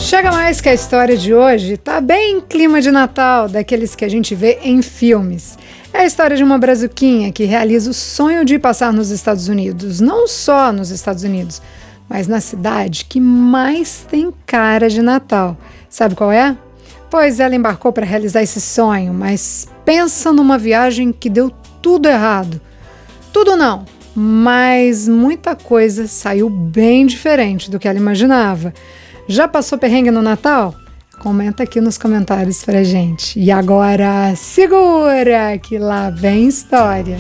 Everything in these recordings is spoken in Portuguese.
Chega mais que a história de hoje tá bem em clima de Natal, daqueles que a gente vê em filmes. É a história de uma brazuquinha que realiza o sonho de passar nos Estados Unidos. Não só nos Estados Unidos, mas na cidade que mais tem cara de Natal. Sabe qual é? Pois ela embarcou para realizar esse sonho, mas pensa numa viagem que deu tudo errado. Tudo não, mas muita coisa saiu bem diferente do que ela imaginava. Já passou perrengue no Natal? Comenta aqui nos comentários pra gente. E agora, segura que lá vem história.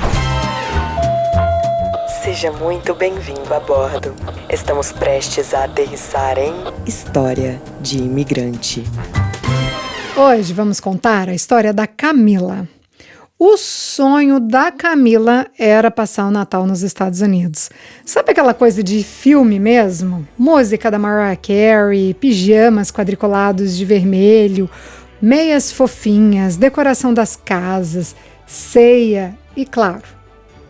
Seja muito bem-vindo a bordo. Estamos prestes a aterrissar em História de Imigrante. Hoje vamos contar a história da Camila. O sonho da Camila era passar o Natal nos Estados Unidos. Sabe aquela coisa de filme mesmo? Música da Mariah Carey, pijamas quadriculados de vermelho, meias fofinhas, decoração das casas, ceia e, claro,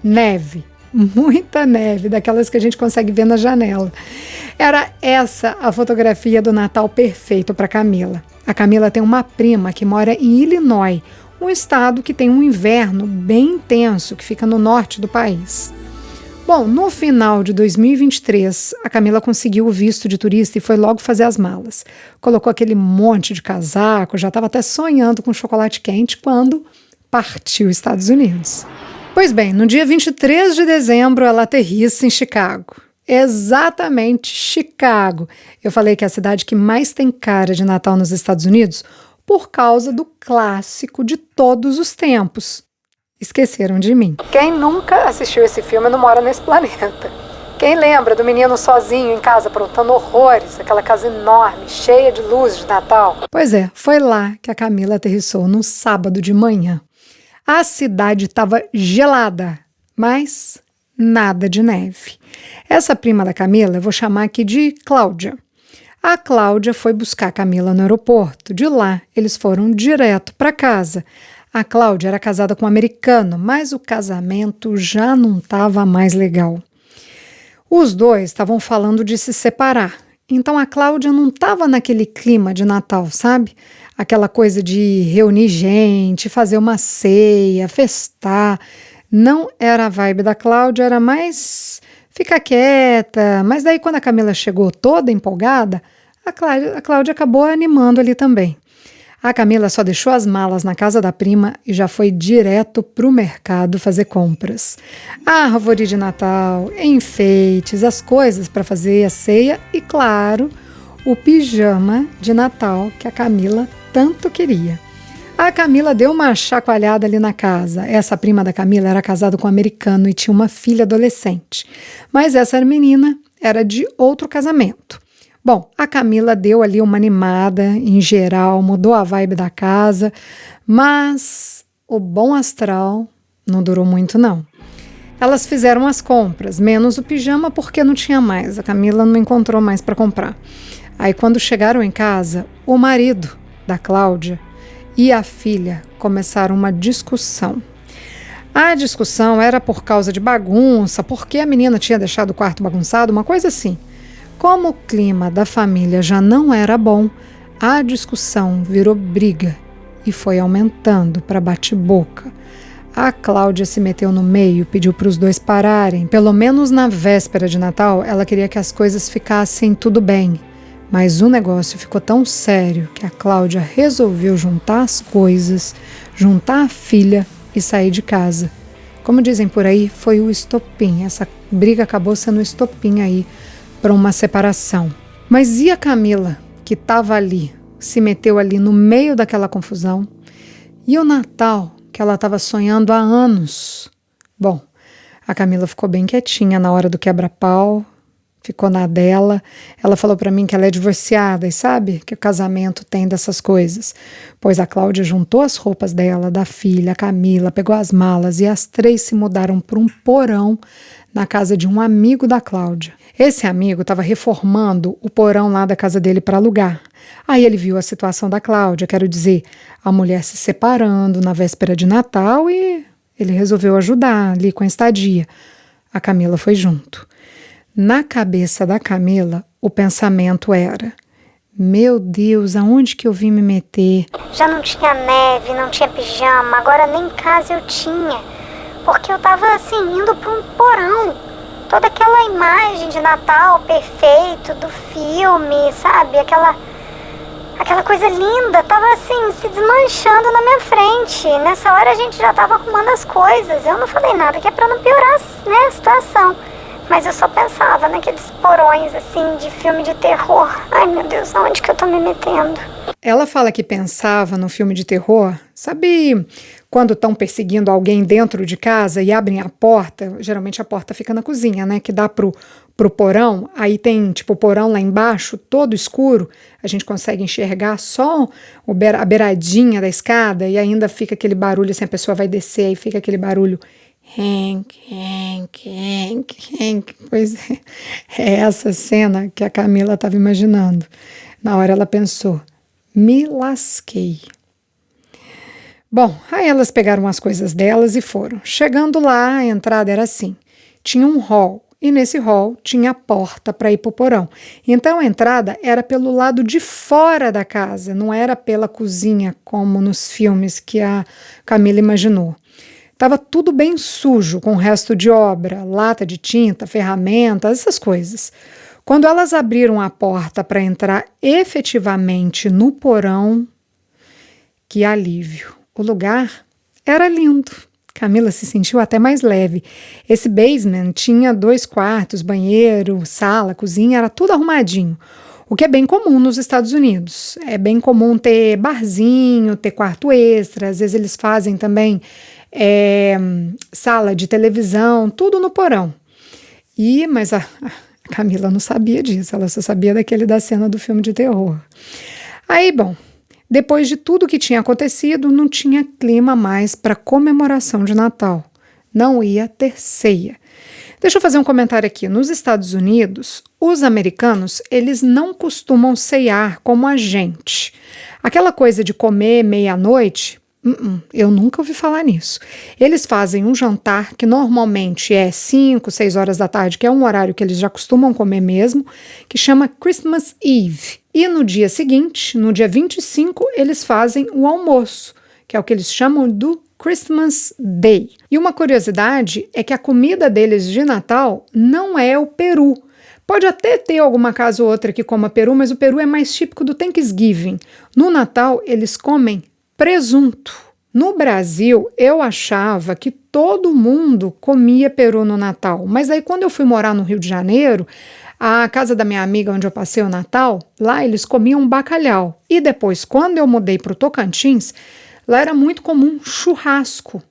neve. Muita neve, daquelas que a gente consegue ver na janela. Era essa a fotografia do Natal perfeito para Camila. A Camila tem uma prima que mora em Illinois, um estado que tem um inverno bem intenso, que fica no norte do país. Bom, no final de 2023, a Camila conseguiu o visto de turista e foi logo fazer as malas. Colocou aquele monte de casaco, já estava até sonhando com chocolate quente quando partiu os Estados Unidos. Pois bem, no dia 23 de dezembro, ela aterrissa em Chicago. Exatamente, Chicago. Eu falei que é a cidade que mais tem cara de Natal nos Estados Unidos por causa do clássico de todos os tempos. Esqueceram de mim. Quem nunca assistiu esse filme não mora nesse planeta. Quem lembra do menino sozinho em casa aprontando horrores, aquela casa enorme, cheia de luzes de Natal? Pois é, foi lá que a Camila aterrissou no sábado de manhã. A cidade estava gelada, mas nada de neve. Essa prima da Camila eu vou chamar aqui de Cláudia. A Cláudia foi buscar a Camila no aeroporto. De lá, eles foram direto para casa. A Cláudia era casada com um americano, mas o casamento já não estava mais legal. Os dois estavam falando de se separar. Então a Cláudia não estava naquele clima de Natal, sabe? Aquela coisa de reunir gente, fazer uma ceia, festar. Não era a vibe da Cláudia, era mais ficar quieta. Mas daí quando a Camila chegou toda empolgada, a Cláudia acabou animando ali também. A Camila só deixou as malas na casa da prima e já foi direto para o mercado fazer compras. A árvore de Natal, enfeites, as coisas para fazer a ceia e, claro, o pijama de Natal que a Camila tanto queria. A Camila deu uma chacoalhada ali na casa. Essa prima da Camila era casada com um americano e tinha uma filha adolescente. Mas essa menina era de outro casamento. Bom, a Camila deu ali uma animada em geral, mudou a vibe da casa, mas o bom astral não durou muito não. Elas fizeram as compras, menos o pijama porque não tinha mais, a Camila não encontrou mais para comprar. Aí quando chegaram em casa, o marido da Cláudia e a filha começaram uma discussão. A discussão era por causa de bagunça, porque a menina tinha deixado o quarto bagunçado, uma coisa assim. Como o clima da família já não era bom, a discussão virou briga e foi aumentando para bate-boca. A Cláudia se meteu no meio, pediu para os dois pararem. Pelo menos na véspera de Natal, ela queria que as coisas ficassem tudo bem. Mas o negócio ficou tão sério que a Cláudia resolveu juntar as coisas, juntar a filha e sair de casa. Como dizem por aí, foi o estopim. Essa briga acabou sendo o estopim aí para uma separação. Mas e a Camila, que estava ali, se meteu ali no meio daquela confusão? E o Natal, que ela estava sonhando há anos? Bom, a Camila ficou bem quietinha na hora do quebra-pau, ficou na dela. Ela falou para mim que ela é divorciada e sabe que o casamento tem dessas coisas. Pois a Cláudia juntou as roupas dela, da filha, a Camila, pegou as malas e as três se mudaram para um porão na casa de um amigo da Cláudia. Esse amigo estava reformando o porão lá da casa dele para alugar. Aí ele viu a situação da Cláudia, quero dizer, a mulher se separando na véspera de Natal e ele resolveu ajudar ali com a estadia. A Camila foi junto. Na cabeça da Camila, o pensamento era: Meu Deus, aonde que eu vim me meter? Já não tinha neve, não tinha pijama, agora nem casa eu tinha. Porque eu tava assim, indo pra um porão. Toda aquela imagem de Natal perfeito do filme, sabe? Aquela coisa linda, tava assim, se desmanchando na minha frente. Nessa hora a gente já tava arrumando as coisas. Eu não falei nada, que é pra não piorar, né, a situação. Mas eu só pensava naqueles porões, assim, de filme de terror. Ai, meu Deus, aonde que eu tô me metendo? Ela fala que pensava no filme de terror, sabe quando estão perseguindo alguém dentro de casa e abrem a porta? Geralmente a porta fica na cozinha, né, que dá pro porão. Aí tem, tipo, o porão lá embaixo, todo escuro. A gente consegue enxergar só a beiradinha da escada e ainda fica aquele barulho, assim, a pessoa vai descer, aí fica aquele barulho... Hank. Pois é essa cena que a Camila estava imaginando. Na hora ela pensou, me lasquei. Bom, aí elas pegaram as coisas delas e foram. Chegando lá, a entrada era assim, tinha um hall, e nesse hall tinha a porta para ir para o porão. Então a entrada era pelo lado de fora da casa, não era pela cozinha, como nos filmes que a Camila imaginou. Estava tudo bem sujo, com o resto de obra, lata de tinta, ferramentas, essas coisas. Quando elas abriram a porta para entrar efetivamente no porão, que alívio! O lugar era lindo. Camila se sentiu até mais leve. Esse basement tinha 2 quartos, banheiro, sala, cozinha, era tudo arrumadinho. O que é bem comum nos Estados Unidos. É bem comum ter barzinho, ter quarto extra, às vezes eles fazem também sala de televisão, tudo no porão. Mas a Camila não sabia disso, ela só sabia da cena do filme de terror. Aí, bom, depois de tudo que tinha acontecido, não tinha clima mais para comemoração de Natal. Não ia ter ceia. Deixa eu fazer um comentário aqui. Nos Estados Unidos, os americanos, eles não costumam ceiar como a gente. Aquela coisa de comer meia-noite, eu nunca ouvi falar nisso. Eles fazem um jantar que normalmente é 5, 6 horas da tarde, que é um horário que eles já costumam comer mesmo, que chama Christmas Eve. E no dia seguinte, no dia 25, eles fazem o almoço, que é o que eles chamam do Christmas Day. E uma curiosidade é que a comida deles de Natal não é o peru. Pode até ter alguma casa ou outra que coma peru, mas o peru é mais típico do Thanksgiving. No Natal, eles comem presunto. No Brasil, eu achava que todo mundo comia peru no Natal, mas aí quando eu fui morar no Rio de Janeiro, a casa da minha amiga onde eu passei o Natal, lá eles comiam bacalhau. E depois, quando eu mudei para o Tocantins, lá era muito comum churrasco.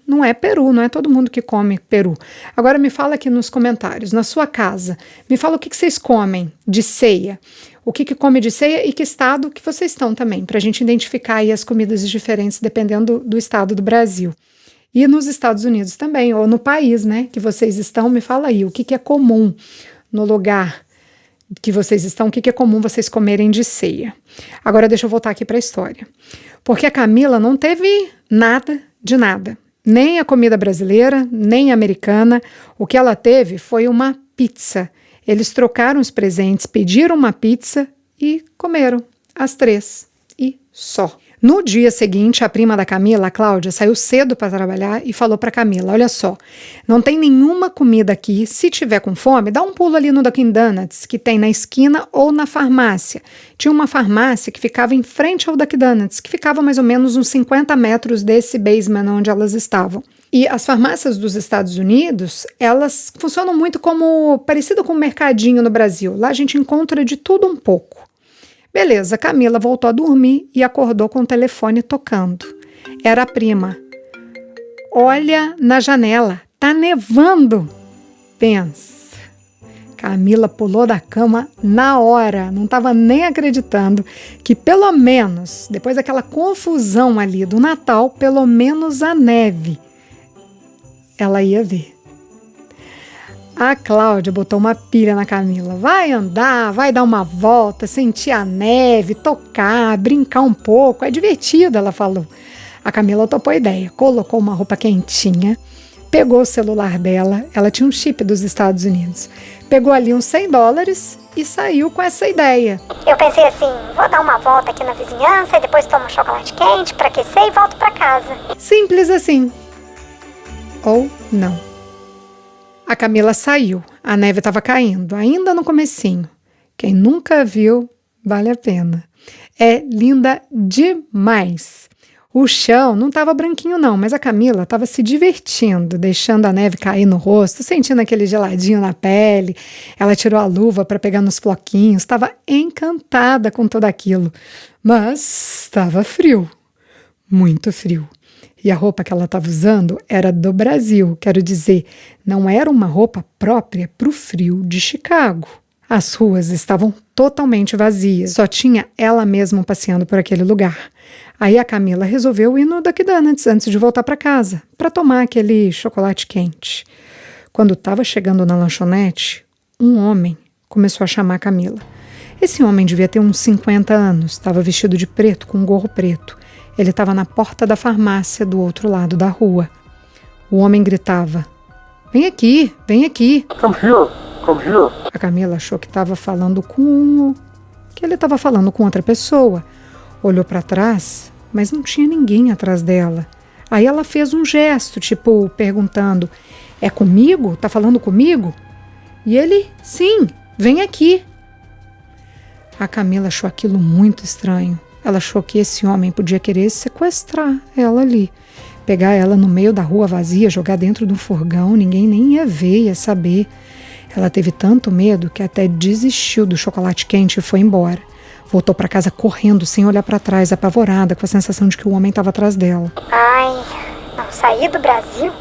Não é peru, não é todo mundo que come peru. Agora me fala aqui nos comentários, na sua casa, me fala o que vocês comem de ceia. O que come de ceia e que estado que vocês estão também, para a gente identificar aí as comidas diferentes dependendo do estado do Brasil. E nos Estados Unidos também, ou no país, né, que vocês estão, me fala aí, o que é comum no lugar que vocês estão, o que é comum vocês comerem de ceia. Agora deixa eu voltar aqui para a história. Porque a Camila não teve nada de nada, nem a comida brasileira, nem a americana. O que ela teve foi uma pizza. Eles trocaram os presentes, pediram uma pizza e comeram, as 3, e só. No dia seguinte, a prima da Camila, a Cláudia, saiu cedo para trabalhar e falou para Camila, olha só, não tem nenhuma comida aqui, se tiver com fome, dá um pulo ali no Dunkin' Donuts, que tem na esquina ou na farmácia. Tinha uma farmácia que ficava em frente ao Dunkin' Donuts, que ficava mais ou menos uns 50 metros desse basement onde elas estavam. E as farmácias dos Estados Unidos, elas funcionam muito parecido com o mercadinho no Brasil. Lá a gente encontra de tudo um pouco. Beleza, Camila voltou a dormir e acordou com o telefone tocando. Era a prima. Olha na janela, tá nevando. Pensa. Camila pulou da cama na hora, não estava nem acreditando que pelo menos, depois daquela confusão ali do Natal, pelo menos a neve ela ia ver. A Cláudia botou uma pilha na Camila. Vai andar, vai dar uma volta, sentir a neve, tocar, brincar um pouco. É divertido, ela falou. A Camila topou a ideia, colocou uma roupa quentinha, pegou o celular dela, ela tinha um chip dos Estados Unidos, pegou ali uns $100, e saiu com essa ideia. Eu pensei assim, vou dar uma volta aqui na vizinhança e depois tomo um chocolate quente pra aquecer e volto pra casa. Simples assim. Ou não. A Camila saiu, a neve estava caindo, ainda no comecinho. Quem nunca viu, vale a pena. É linda demais. O chão não estava branquinho não, mas a Camila estava se divertindo, deixando a neve cair no rosto, sentindo aquele geladinho na pele. Ela tirou a luva para pegar nos floquinhos, estava encantada com tudo aquilo. Mas estava frio, muito frio. E a roupa que ela estava usando era do Brasil, quero dizer, não era uma roupa própria para o frio de Chicago. As ruas estavam totalmente vazias, só tinha ela mesma passeando por aquele lugar. Aí a Camila resolveu ir no Dunkin' Donuts antes de voltar para casa, para tomar aquele chocolate quente. Quando estava chegando na lanchonete, um homem começou a chamar a Camila. Esse homem devia ter uns 50 anos, estava vestido de preto com um gorro preto. Ele estava na porta da farmácia do outro lado da rua. O homem gritava, vem aqui, vem aqui. Come here, come here. A Camila achou que estava falando com... que ele estava falando com outra pessoa. Olhou para trás, mas não tinha ninguém atrás dela. Aí ela fez um gesto, tipo, perguntando, é comigo? Tá falando comigo? E ele, sim, vem aqui. A Camila achou aquilo muito estranho. Ela achou que esse homem podia querer sequestrar ela ali. Pegar ela no meio da rua vazia, jogar dentro de um furgão, ninguém nem ia ver, ia saber. Ela teve tanto medo que até desistiu do chocolate quente e foi embora. Voltou para casa correndo, sem olhar para trás, apavorada, com a sensação de que o homem estava atrás dela. Ai, não saí do Brasil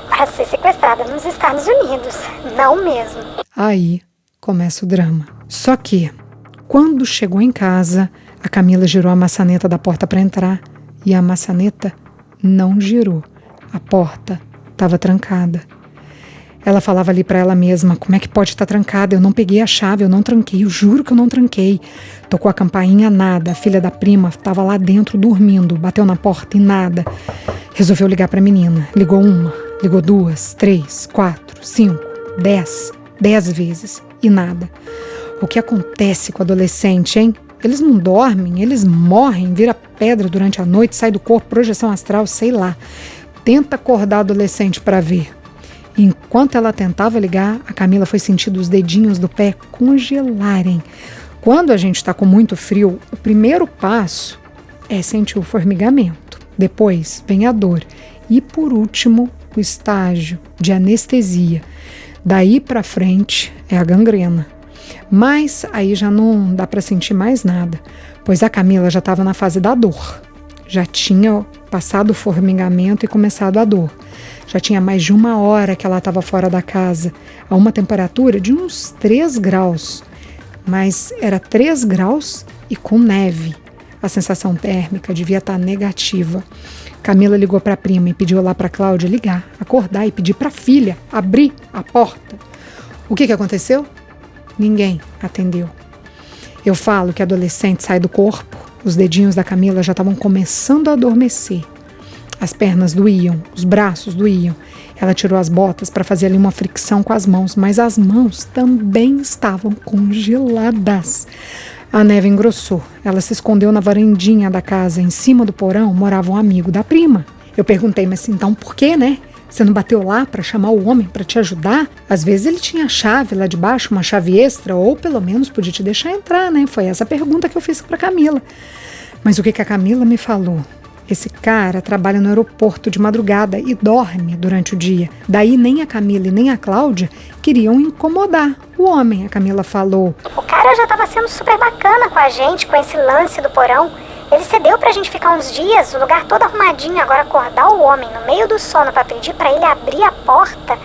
para ser sequestrada nos Estados Unidos. Não mesmo. Aí começa o drama. Só que, quando chegou em casa, a Camila girou a maçaneta da porta para entrar e a maçaneta não girou. A porta estava trancada. Ela falava ali para ela mesma, como é que pode estar trancada? Eu não peguei a chave, eu não tranquei, eu juro que eu não tranquei. Tocou a campainha, nada. A filha da prima estava lá dentro dormindo, bateu na porta e nada. Resolveu ligar para a menina. Ligou uma, ligou 2, 3, 4, 5, 10 vezes e nada. O que acontece com o adolescente, hein? Eles não dormem, eles morrem, vira pedra durante a noite, sai do corpo, projeção astral, sei lá. Tenta acordar o adolescente para ver. Enquanto ela tentava ligar, a Camila foi sentindo os dedinhos do pé congelarem. Quando a gente está com muito frio, o primeiro passo é sentir o formigamento. Depois vem a dor. E por último, o estágio de anestesia. Daí para frente é a gangrena. Mas aí já não dá para sentir mais nada, pois a Camila já estava na fase da dor. Já tinha passado o formigamento e começado a dor. Já tinha mais de 1 hora que ela estava fora da casa, a uma temperatura de uns 3 graus. Mas era 3 graus e com neve. A sensação térmica devia estar negativa. Camila ligou para a prima e pediu lá para a Cláudia ligar, acordar e pedir para a filha abrir a porta. O que aconteceu? Ninguém atendeu. Eu falo que adolescente sai do corpo, os dedinhos da Camila já estavam começando a adormecer. As pernas doíam, os braços doíam. Ela tirou as botas para fazer ali uma fricção com as mãos, mas as mãos também estavam congeladas. A neve engrossou. Ela se escondeu na varandinha da casa. Em cima do porão morava um amigo da prima. Eu perguntei, mas então por quê, né? Você não bateu lá para chamar o homem para te ajudar? Às vezes ele tinha a chave lá de baixo, uma chave extra, ou pelo menos podia te deixar entrar, né? Foi essa pergunta que eu fiz para Camila. Mas o que a Camila me falou? Esse cara trabalha no aeroporto de madrugada e dorme durante o dia. Daí nem a Camila e nem a Cláudia queriam incomodar o homem, a Camila falou. O cara já estava sendo super bacana com a gente, com esse lance do porão. Ele cedeu pra gente ficar uns dias, o lugar todo arrumadinho. Agora acordar o homem no meio do sono pra pedir pra ele abrir a porta,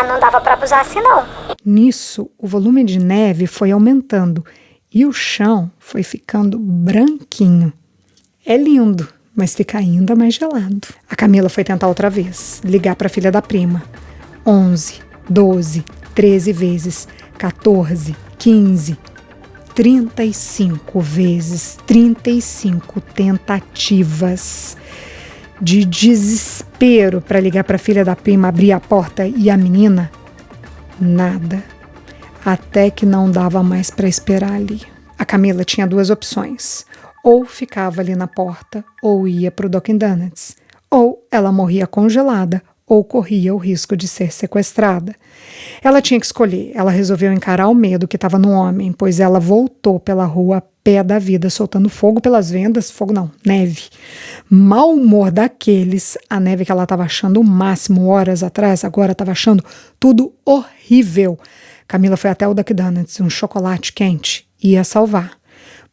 não dava pra abusar assim não. Nisso, o volume de neve foi aumentando e o chão foi ficando branquinho. É lindo, mas fica ainda mais gelado. A Camila foi tentar outra vez, ligar para a filha da prima. 11, 12, 13 vezes, 14, 15, 35 vezes, 35 tentativas de desespero para ligar para a filha da prima abrir a porta e a menina, nada. até que não dava mais para esperar ali. A Camila tinha 2 opções. Ou ficava ali na porta, ou ia para o Dunkin' Donuts. Ou ela morria congelada, ou corria o risco de ser sequestrada. Ela tinha que escolher. Ela resolveu encarar o medo que estava no homem, pois ela voltou pela rua a pé da vida, soltando fogo pelas vendas. Fogo não, neve. Mau humor daqueles. A neve que ela estava achando o máximo horas atrás, agora estava achando tudo horrível. Camila foi até o Dunkin' Donuts, um chocolate quente. Ia salvar.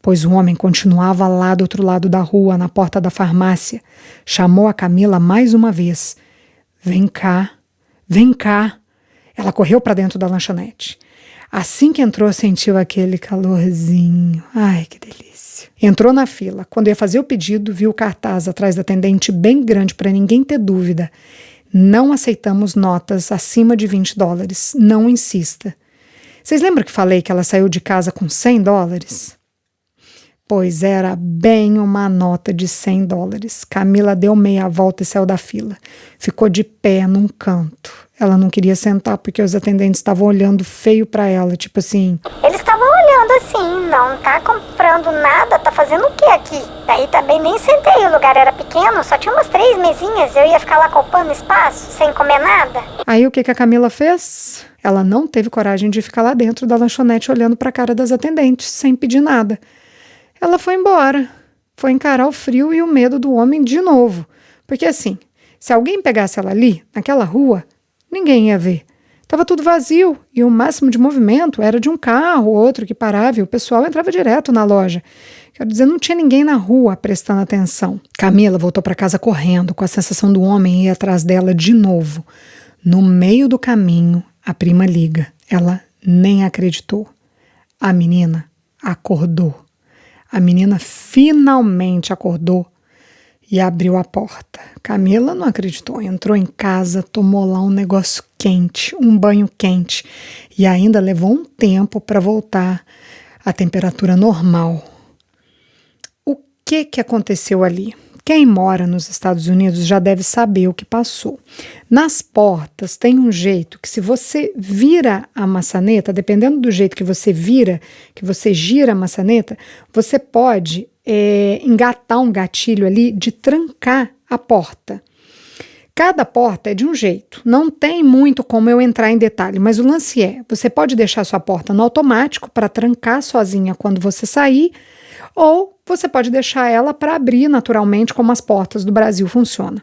Pois o homem continuava lá do outro lado da rua, na porta da farmácia. Chamou a Camila mais uma vez. Vem cá, vem cá. Ela correu para dentro da lanchonete. Assim que entrou, sentiu aquele calorzinho. Ai, que delícia. Entrou na fila. Quando ia fazer o pedido, viu o cartaz atrás da atendente bem grande para ninguém ter dúvida. Não aceitamos notas acima de $20. Não insista. Vocês lembram que falei que ela saiu de casa com $100? Pois era bem uma nota de $100. Camila deu meia volta e saiu da fila. Ficou de pé num canto. Ela não queria sentar porque os atendentes estavam olhando feio pra ela, tipo assim... Eles estavam olhando assim, não tá comprando nada, tá fazendo o que aqui? Daí também nem sentei, o lugar era pequeno, só tinha umas 3 mesinhas, eu ia ficar lá ocupando espaço, sem comer nada. Aí o que a Camila fez? Ela não teve coragem de ficar lá dentro da lanchonete olhando pra cara das atendentes, sem pedir nada. Ela foi embora, foi encarar o frio e o medo do homem de novo. Porque assim, se alguém pegasse ela ali, naquela rua, ninguém ia ver. Estava tudo vazio e o máximo de movimento era de um carro ou outro que parava e o pessoal entrava direto na loja. Quero dizer, não tinha ninguém na rua prestando atenção. Camila voltou para casa correndo, com a sensação do homem ir atrás dela de novo. No meio do caminho, a prima liga. Ela nem acreditou. A menina acordou. A menina finalmente acordou e abriu a porta. Camila não acreditou, entrou em casa, tomou lá um negócio quente, um banho quente, e ainda levou um tempo para voltar à temperatura normal. O que aconteceu ali? Quem mora nos Estados Unidos já deve saber o que passou. Nas portas tem um jeito que, se você vira a maçaneta, dependendo do jeito que você vira, que você gira a maçaneta, você pode engatar um gatilho ali de trancar a porta. Cada porta é de um jeito, não tem muito como eu entrar em detalhe, mas o lance é, você pode deixar sua porta no automático para trancar sozinha quando você sair, ou você pode deixar ela para abrir naturalmente, como as portas do Brasil funcionam.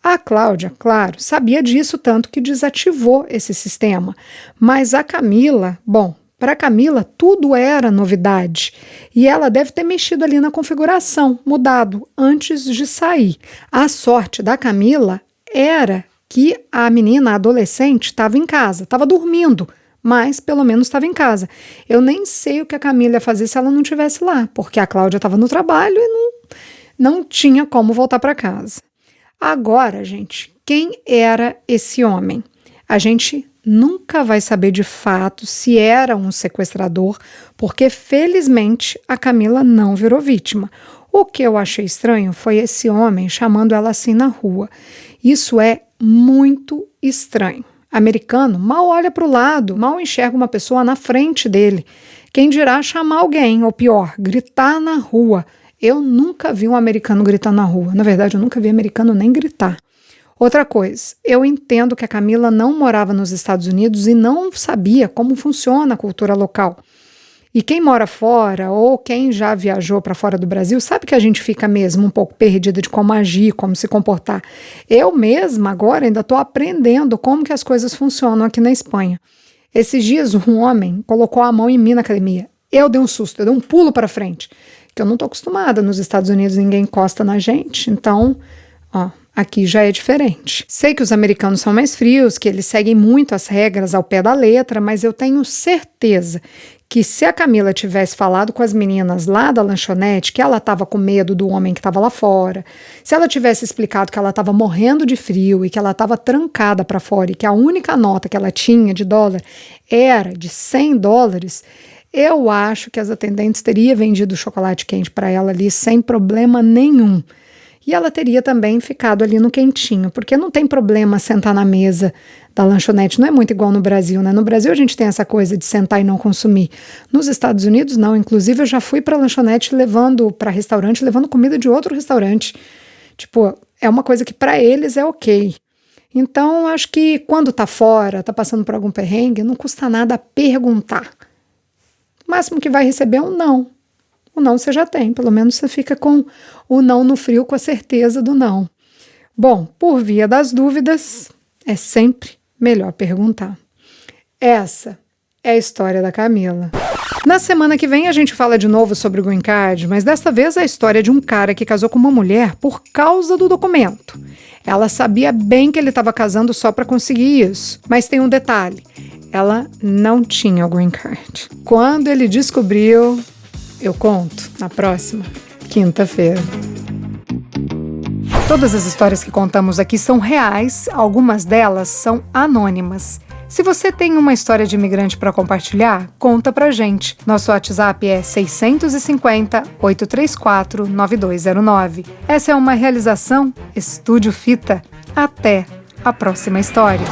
A Cláudia, claro, sabia disso, tanto que desativou esse sistema, mas a Camila, bom, para a Camila tudo era novidade e ela deve ter mexido ali na configuração, mudado antes de sair. A sorte da Camila era que a menina, a adolescente, estava em casa, estava dormindo, mas pelo menos estava em casa. Eu nem sei o que a Camila ia fazer se ela não estivesse lá, porque a Cláudia estava no trabalho e não tinha como voltar para casa. Agora, gente, quem era esse homem? A gente nunca vai saber de fato se era um sequestrador, porque felizmente a Camila não virou vítima. O que eu achei estranho foi esse homem chamando ela assim na rua. Isso é muito estranho. Americano mal olha para o lado, mal enxerga uma pessoa na frente dele. Quem dirá chamar alguém, ou pior, gritar na rua. Eu nunca vi um americano gritar na rua. Na verdade, eu nunca vi americano nem gritar. Outra coisa, eu entendo que a Camila não morava nos Estados Unidos e não sabia como funciona a cultura local. E quem mora fora ou quem já viajou para fora do Brasil sabe que a gente fica mesmo um pouco perdida de como agir, como se comportar. Eu mesma agora ainda estou aprendendo como que as coisas funcionam aqui na Espanha. Esses dias um homem colocou a mão em mim na academia. Eu dei um susto, eu dei um pulo para frente, que eu não estou acostumada. Nos Estados Unidos ninguém encosta na gente, então, aqui já é diferente. Sei que os americanos são mais frios, que eles seguem muito as regras ao pé da letra, mas eu tenho certeza que se a Camila tivesse falado com as meninas lá da lanchonete que ela estava com medo do homem que estava lá fora, se ela tivesse explicado que ela estava morrendo de frio e que ela estava trancada para fora e que a única nota que ela tinha de dólar era de $100, eu acho que as atendentes teriam vendido chocolate quente para ela ali sem problema nenhum. E ela teria também ficado ali no quentinho, porque não tem problema sentar na mesa da lanchonete, não é muito igual no Brasil, né? No Brasil a gente tem essa coisa de sentar e não consumir. Nos Estados Unidos não, inclusive eu já fui para lanchonete levando para restaurante, levando comida de outro restaurante. Tipo, é uma coisa que para eles é ok. Então, acho que quando tá fora, tá passando por algum perrengue, não custa nada perguntar. O máximo que vai receber é um não. O não você já tem, pelo menos você fica com o não no frio, com a certeza do não. Bom, por via das dúvidas, é sempre melhor perguntar. Essa é a história da Camila. Na semana que vem a gente fala de novo sobre o Green Card, mas desta vez é a história de um cara que casou com uma mulher por causa do documento. Ela sabia bem que ele estava casando só para conseguir isso, mas tem um detalhe, ela não tinha o Green Card. Quando ele descobriu, eu conto na próxima quinta-feira. Todas as histórias que contamos aqui são reais, algumas delas são anônimas. Se você tem uma história de imigrante para compartilhar, conta pra gente. Nosso WhatsApp é 650-834-9209. Essa é uma realização Estúdio Fita. Até a próxima história.